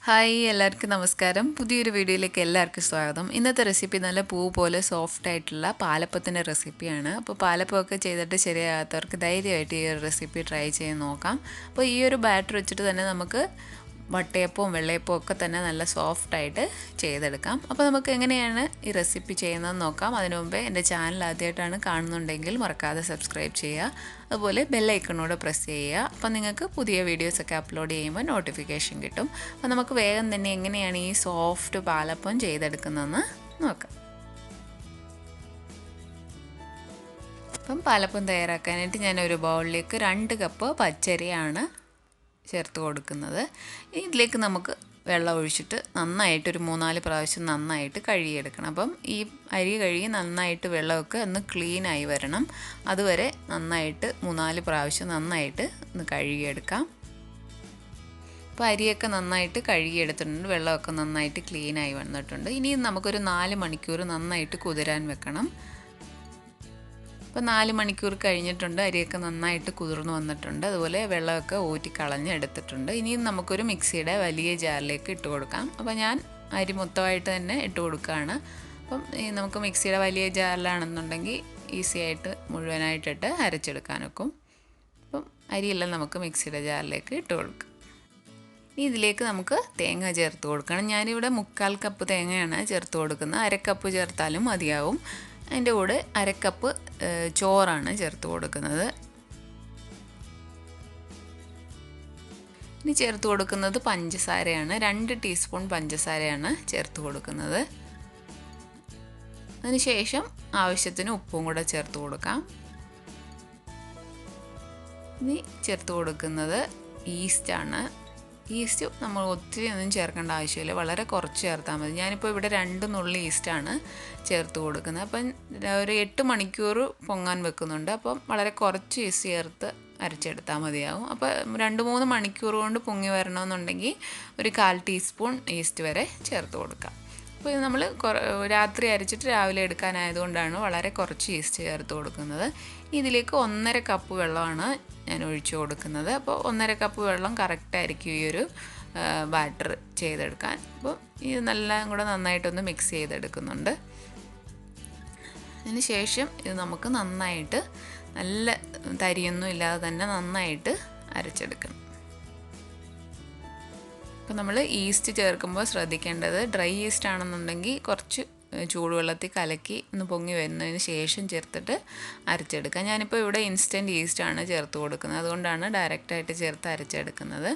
Hi എല്ലാവർക്കും നമസ്കാരം. പുതിയൊരു വീഡിയോയിലേക്ക് എല്ലാവർക്കും സ്വാഗതം. ഇന്നത്തെ റെസിപ്പി നല്ല പൂ പോലെ സോഫ്റ്റ് ആയിട്ടുള്ള പാലപ്പത്തിൻ്റെ റെസിപ്പിയാണ്. അപ്പോൾ പാലപ്പമൊക്കെ ചെയ്തിട്ട് ശരിയാകാത്തവർക്ക് ധൈര്യമായിട്ട് ഈ ഒരു റെസിപ്പി ട്രൈ ചെയ്ത് നോക്കാം. അപ്പോൾ ഈ ഒരു ബാറ്റർ വെച്ചിട്ട് തന്നെ നമുക്ക് വട്ടയപ്പവും വെള്ളയപ്പവും ഒക്കെ തന്നെ നല്ല സോഫ്റ്റായിട്ട് ചെയ്തെടുക്കാം. അപ്പോൾ നമുക്ക് എങ്ങനെയാണ് ഈ റെസിപ്പി ചെയ്യുന്നതെന്ന് നോക്കാം. അതിനു മുമ്പേ എൻ്റെ ചാനൽ ആദ്യമായിട്ടാണ് കാണുന്നുണ്ടെങ്കിൽ മറക്കാതെ സബ്സ്ക്രൈബ് ചെയ്യുക. അതുപോലെ ബെല്ലൈക്കണോട് പ്രസ് ചെയ്യുക. അപ്പോൾ നിങ്ങൾക്ക് പുതിയ വീഡിയോസൊക്കെ അപ്ലോഡ് ചെയ്യുമ്പോൾ നോട്ടിഫിക്കേഷൻ കിട്ടും. അപ്പോൾ നമുക്ക് വേഗം തന്നെ എങ്ങനെയാണ് ഈ സോഫ്റ്റ് പാലപ്പം ചെയ്തെടുക്കുന്നതെന്ന് നോക്കാം. അപ്പം പാലപ്പം തയ്യാറാക്കാനായിട്ട് ഞാനൊരു ബൗളിലേക്ക് 2 കപ്പ് പച്ചരിയാണ് ചേർത്ത് കൊടുക്കുന്നത്. ഇതിലേക്ക് നമുക്ക് വെള്ളം ഒഴിച്ചിട്ട് നന്നായിട്ട് ഒരു 3-4 പ്രാവശ്യം നന്നായിട്ട് കഴുകിയെടുക്കണം. അപ്പം ഈ അരി കഴുകി നന്നായിട്ട് വെള്ളമൊക്കെ ഒന്ന് ക്ലീനായി വരണം. അതുവരെ നന്നായിട്ട് 3-4 പ്രാവശ്യം നന്നായിട്ട് ഒന്ന് കഴുകിയെടുക്കാം. അപ്പോൾ അരിയൊക്കെ നന്നായിട്ട് കഴുകിയെടുത്തിട്ടുണ്ട്, വെള്ളമൊക്കെ നന്നായിട്ട് ക്ലീനായി വന്നിട്ടുണ്ട്. ഇനി നമുക്കൊരു 4 മണിക്കൂർ നന്നായിട്ട് കുതിരാൻ വെക്കണം. അപ്പോൾ 4 മണിക്കൂർ കഴിഞ്ഞിട്ടുണ്ട്, അരിയൊക്കെ നന്നായിട്ട് കുതിർന്ന് വന്നിട്ടുണ്ട്. അതുപോലെ വെള്ളമൊക്കെ ഊറ്റി കളഞ്ഞ് എടുത്തിട്ടുണ്ട്. ഇനിയും നമുക്കൊരു മിക്സിയുടെ വലിയ ജാറിലേക്ക് ഇട്ട് കൊടുക്കാം. അപ്പോൾ ഞാൻ അരി മൊത്തമായിട്ട് തന്നെ ഇട്ട് കൊടുക്കുകയാണ്. അപ്പം നമുക്ക് മിക്സിയുടെ വലിയ ജാറിലാണെന്നുണ്ടെങ്കിൽ ഈസി ആയിട്ട് മുഴുവനായിട്ടിട്ട് അരച്ചെടുക്കാനൊക്കും. അപ്പം അരിയെല്ലാം നമുക്ക് മിക്സിയുടെ ജാറിലേക്ക് ഇട്ട് കൊടുക്കാം. ഇനി ഇതിലേക്ക് നമുക്ക് തേങ്ങ ചേർത്ത് കൊടുക്കണം. ഞാനിവിടെ 1/4 കപ്പ് തേങ്ങയാണ് ചേർത്ത് കൊടുക്കുന്നത്. 1/2 കപ്പ് ചേർത്താലും മതിയാവും. അതിൻ്റെ കൂടെ 1/2 കപ്പ് ചോറാണ് ചേർത്ത് കൊടുക്കുന്നത്. ഇനി ചേർത്ത് കൊടുക്കുന്നത് പഞ്ചസാരയാണ്. 2 ടീസ്പൂൺ പഞ്ചസാരയാണ് ചേർത്ത് കൊടുക്കുന്നത്. അതിനുശേഷം ആവശ്യത്തിന് ഉപ്പും കൂടെ ചേർത്ത് കൊടുക്കാം. ഇനി ചേർത്ത് കൊടുക്കുന്നത് ഈസ്റ്റാണ്. ഈസ്റ്റ് നമ്മൾ ഒത്തിരി ഒന്നും ചേർക്കേണ്ട ആവശ്യമില്ല, വളരെ കുറച്ച് ചേർത്താൽ മതി. ഞാനിപ്പോൾ ഇവിടെ 2 നുള്ളി ഈസ്റ്റാണ് ചേർത്ത് കൊടുക്കുന്നത്. അപ്പം ഒരു 8 മണിക്കൂർ പൊങ്ങാൻ വെക്കുന്നുണ്ട്. അപ്പം വളരെ കുറച്ച് ഈസ്റ്റ് ചേർത്ത് അരച്ചെടുത്താൽ മതിയാവും. അപ്പോൾ 2-3 മണിക്കൂർ കൊണ്ട് പൊങ്ങി വരണമെന്നുണ്ടെങ്കിൽ ഒരു 1/4 ടീസ്പൂൺ ഈസ്റ്റ് വരെ ചേർത്ത് കൊടുക്കാം. അപ്പോൾ ഇത് നമ്മൾ രാത്രി അരച്ചിട്ട് രാവിലെ എടുക്കാനായതുകൊണ്ടാണ് വളരെ കുറച്ച് ഈസ്റ്റ് ചേർത്ത് കൊടുക്കുന്നത്. ഇതിലേക്ക് 1.5 കപ്പ് വെള്ളമാണ് ഞാൻ ഒഴിച്ചു കൊടുക്കുന്നത്. അപ്പോൾ 1.5 കപ്പ് വെള്ളം കറക്റ്റായിരിക്കും ഈ ഒരു ബാറ്റർ ചെയ്തെടുക്കാൻ. അപ്പോൾ ഇത് നല്ല കൂടെ നന്നായിട്ടൊന്ന് മിക്സ് ചെയ്തെടുക്കുന്നുണ്ട്. അതിന് ശേഷം ഇത് നമുക്ക് നന്നായിട്ട് നല്ല തരിയൊന്നും ഇല്ലാതെ തന്നെ നന്നായിട്ട് അരച്ചെടുക്കണം. അപ്പോൾ നമ്മൾ ഈസ്റ്റ് ചേർക്കുമ്പോൾ ശ്രദ്ധിക്കേണ്ടത്, ഡ്രൈ ഈസ്റ്റ് ആണെന്നുണ്ടെങ്കിൽ കുറച്ച് ചൂടുവെള്ളത്തിൽ കലക്കി ഒന്ന് പൊങ്ങി വരുന്നതിന് ശേഷം ചേർത്തിട്ട് അരച്ചെടുക്കുക. ഞാനിപ്പോൾ ഇവിടെ ഇൻസ്റ്റൻറ്റ് ഈസ്റ്റാണ് ചേർത്ത് കൊടുക്കുന്നത്, അതുകൊണ്ടാണ് ഡയറക്റ്റായിട്ട് ചേർത്ത് അരച്ചെടുക്കുന്നത്.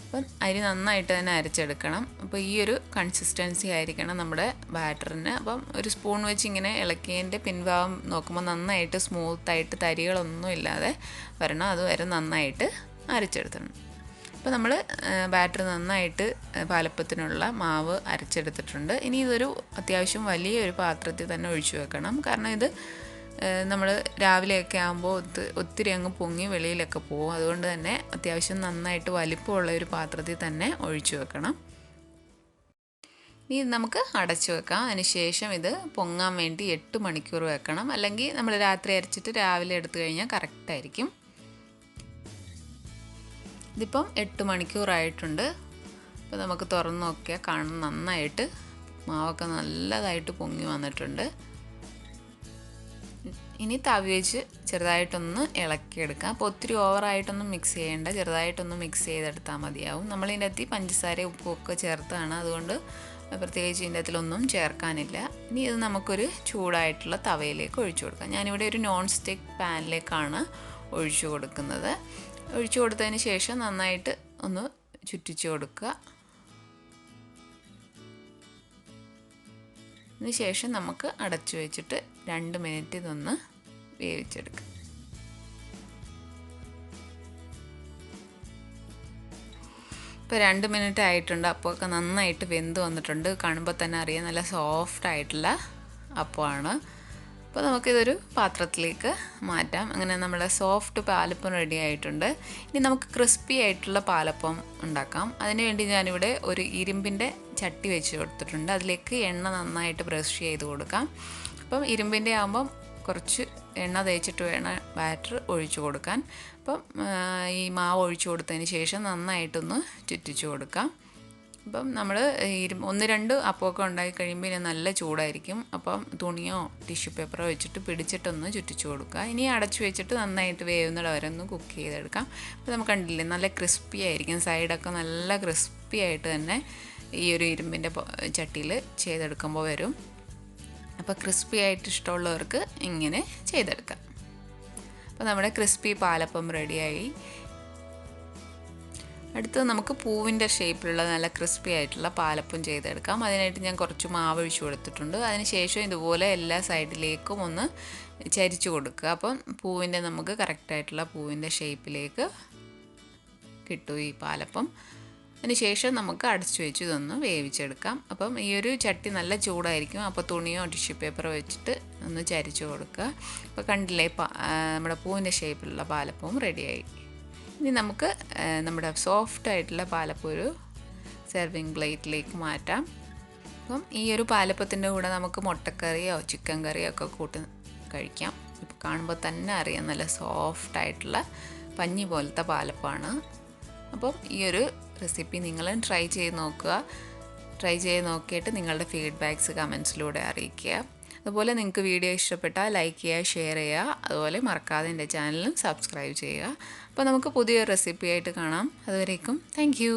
അപ്പം അരി നന്നായിട്ട് തന്നെ അരച്ചെടുക്കണം. അപ്പോൾ ഈ ഒരു കൺസിസ്റ്റൻസി ആയിരിക്കണം നമ്മുടെ ബാറ്ററിന്. അപ്പം ഒരു സ്പൂൺ വെച്ച് ഇങ്ങനെ ഇളക്കിയതിൻ്റെ പിൻഭാഗം നോക്കുമ്പോൾ നന്നായിട്ട് സ്മൂത്തായിട്ട് തരികളൊന്നും ഇല്ലാതെ വരണം. അതുവരെ നന്നായിട്ട് അരച്ചെടുക്കണം. അപ്പോൾ നമ്മൾ ബാറ്റർ നന്നായിട്ട് പാലപ്പത്തിനുള്ള മാവ് അരച്ചെടുത്തിട്ടുണ്ട്. ഇനി ഇതൊരു അത്യാവശ്യം വലിയൊരു പാത്രത്തിൽ തന്നെ ഒഴിച്ചു വെക്കണം. കാരണം ഇത് നമ്മൾ രാവിലെയൊക്കെ ആകുമ്പോൾ ഒത്തിരി അങ്ങ് പൊങ്ങി വെളിയിലൊക്കെ പോകും. അതുകൊണ്ട് തന്നെ അത്യാവശ്യം നന്നായിട്ട് വലിപ്പമുള്ള ഒരു പാത്രത്തിൽ തന്നെ ഒഴിച്ചു വെക്കണം. ഇനി നമുക്ക് അടച്ചു വെക്കാം. അതിനുശേഷം ഇത് പൊങ്ങാൻ വേണ്ടി 8 മണിക്കൂർ വെക്കണം. അല്ലെങ്കിൽ നമ്മൾ രാത്രി അരച്ചിട്ട് രാവിലെ എടുത്തു കഴിഞ്ഞാൽ കറക്റ്റായിരിക്കും. ഇതിപ്പം 8 മണിക്കൂറായിട്ടുണ്ട്. അപ്പോൾ നമുക്ക് തുറന്ന് നോക്കിയാൽ കാണാൻ നന്നായിട്ട് മാവൊക്കെ നല്ലതായിട്ട് പൊങ്ങി വന്നിട്ടുണ്ട്. ഇനി തവി വെച്ച് ചെറുതായിട്ടൊന്ന് ഇളക്കിയെടുക്കാം. അപ്പോൾ ഒത്തിരി ഓവറായിട്ടൊന്നും മിക്സ് ചെയ്യേണ്ട, ചെറുതായിട്ടൊന്ന് മിക്സ് ചെയ്തെടുത്താൽ മതിയാവും. നമ്മളിതിൻ്റെ അകത്ത് പഞ്ചസാര ഉപ്പൊക്കെ ചേർത്താണ്, അതുകൊണ്ട് പ്രത്യേകിച്ച് ഇതിൻ്റെ അകത്തിലൊന്നും ചേർക്കാനില്ല. ഇനി ഇത് നമുക്കൊരു ചൂടായിട്ടുള്ള തവയിലേക്ക് ഒഴിച്ചു കൊടുക്കാം. ഞാനിവിടെ ഒരു നോൺ സ്റ്റിക്ക് പാനിലേക്കാണ് ഒഴിച്ചു കൊടുക്കുന്നത്. ഒഴിച്ചു കൊടുത്തതിന് ശേഷം നന്നായിട്ട് ഒന്ന് ചുറ്റിച്ച് കൊടുക്കുക. അതിന് ശേഷം നമുക്ക് അടച്ചു വെച്ചിട്ട് 2 മിനിറ്റ് ഇതൊന്ന് വേവിച്ചെടുക്കാം. ഇപ്പോൾ 2 മിനിറ്റ് ആയിട്ടുണ്ട്. അപ്പമൊക്കെ നന്നായിട്ട് വെന്ത് വന്നിട്ടുണ്ട്. കാണുമ്പോൾ തന്നെ അറിയാം നല്ല സോഫ്റ്റ് ആയിട്ടുള്ള അപ്പമാണ്. അപ്പോൾ നമുക്കിതൊരു പാത്രത്തിലേക്ക് മാറ്റാം. അങ്ങനെ നമ്മുടെ സോഫ്റ്റ് പാലപ്പം റെഡി ആയിട്ടുണ്ട്. ഇനി നമുക്ക് ക്രിസ്പി ആയിട്ടുള്ള പാലപ്പം ഉണ്ടാക്കാം. അതിനുവേണ്ടി ഞാനിവിടെ ഒരു ഇരുമ്പിൻ്റെ ചട്ടി വെച്ച് കൊടുത്തിട്ടുണ്ട്. അതിലേക്ക് എണ്ണ നന്നായിട്ട് ബ്രഷ് ചെയ്ത് കൊടുക്കാം. അപ്പം ഇരുമ്പിൻ്റെ ആകുമ്പം കുറച്ച് എണ്ണ തേച്ചിട്ട് വേണം ബാറ്റർ ഒഴിച്ചു കൊടുക്കാൻ. അപ്പം ഈ മാവ് ഒഴിച്ചു കൊടുത്തതിന് ശേഷം നന്നായിട്ടൊന്ന് ചുറ്റിച്ചു കൊടുക്കാം. അപ്പം നമ്മൾ 1-2 അപ്പമൊക്കെ ഉണ്ടാക്കി കഴിയുമ്പോൾ ഇനി നല്ല ചൂടായിരിക്കും. അപ്പം തുണിയോ ടിഷ്യൂ പേപ്പറോ വെച്ചിട്ട് പിടിച്ചിട്ടൊന്ന് ചുറ്റിച്ചു കൊടുക്കുക. ഇനി അടച്ചു വെച്ചിട്ട് നന്നായിട്ട് വേവുന്നിട വരെ ഒന്ന് കുക്ക് ചെയ്തെടുക്കാം. അപ്പോൾ നമുക്ക് കണ്ടില്ലേ, നല്ല ക്രിസ്പി ആയിരിക്കും. സൈഡൊക്കെ നല്ല ക്രിസ്പി ആയിട്ട് തന്നെ ഈ ഒരു ഇരുമ്പിൻ്റെ ചട്ടിയിൽ ചെയ്തെടുക്കുമ്പോൾ വരും. അപ്പോൾ ക്രിസ്പി ആയിട്ട് ഇഷ്ടമുള്ളവർക്ക് ഇങ്ങനെ ചെയ്തെടുക്കാം. അപ്പോൾ നമ്മുടെ ക്രിസ്പി പാലപ്പം റെഡിയായി. അടുത്തത് നമുക്ക് പൂവിൻ്റെ ഷേപ്പിലുള്ള നല്ല ക്രിസ്പി ആയിട്ടുള്ള പാലപ്പം ചെയ്തെടുക്കാം. അതിനായിട്ട് ഞാൻ കുറച്ച് മാവ് ഒഴിച്ചു കൊടുത്തിട്ടുണ്ട്. അതിനുശേഷം ഇതുപോലെ എല്ലാ സൈഡിലേക്കും ഒന്ന് ചരിച്ചു കൊടുക്കുക. അപ്പം പൂവിൻ്റെ നമുക്ക് കറക്റ്റായിട്ടുള്ള പൂവിൻ്റെ ഷേപ്പിലേക്ക് കിട്ടും ഈ പാലപ്പം. അതിനുശേഷം നമുക്ക് അടച്ചു വെച്ച് ഇതൊന്ന് വേവിച്ചെടുക്കാം. അപ്പം ഈ ഒരു ചട്ടി നല്ല ചൂടായിരിക്കും. അപ്പോൾ തുണിയോ ടിഷ്യൂ പേപ്പറോ വെച്ചിട്ട് ഒന്ന് ചരിച്ചു കൊടുക്കുക. അപ്പോൾ കണ്ടില്ലേ, നമ്മുടെ പൂവിൻ്റെ ഷേപ്പിലുള്ള പാലപ്പവും റെഡിയായി. ഇനി നമുക്ക് നമ്മുടെ സോഫ്റ്റ് ആയിട്ടുള്ള പാലപ്പം ഒരു സെർവിങ് പ്ലേറ്റിലേക്ക് മാറ്റാം. അപ്പം ഈ ഒരു പാലപ്പത്തിൻ്റെ കൂടെ നമുക്ക് മുട്ടക്കറിയോ ചിക്കൻ കറിയോ ഒക്കെ കൂട്ടി കഴിക്കാം. ഇപ്പോൾ കാണുമ്പോൾ തന്നെ അറിയാം, നല്ല സോഫ്റ്റ് ആയിട്ടുള്ള പഞ്ഞി പോലത്തെ പാലപ്പമാണ്. അപ്പം ഈ ഒരു റെസിപ്പി നിങ്ങളും ട്രൈ ചെയ്ത് നോക്കുക. ട്രൈ ചെയ്ത് നോക്കിയിട്ട് നിങ്ങളുടെ ഫീഡ്ബാക്ക്സ് കമൻസിലൂടെ അറിയിക്കുക. അതുപോലെ നിങ്ങൾക്ക് വീഡിയോ ഇഷ്ടപ്പെട്ടാൽ ലൈക്ക് ചെയ്യുക, ഷെയർ ചെയ്യുക. അതുപോലെ മറക്കാതെ എൻ്റെ ചാനലും സബ്സ്ക്രൈബ് ചെയ്യുക. അപ്പോൾ നമുക്ക് പുതിയൊരു റെസിപ്പി ആയിട്ട് കാണാം. അതുവരേക്കും താങ്ക് യു.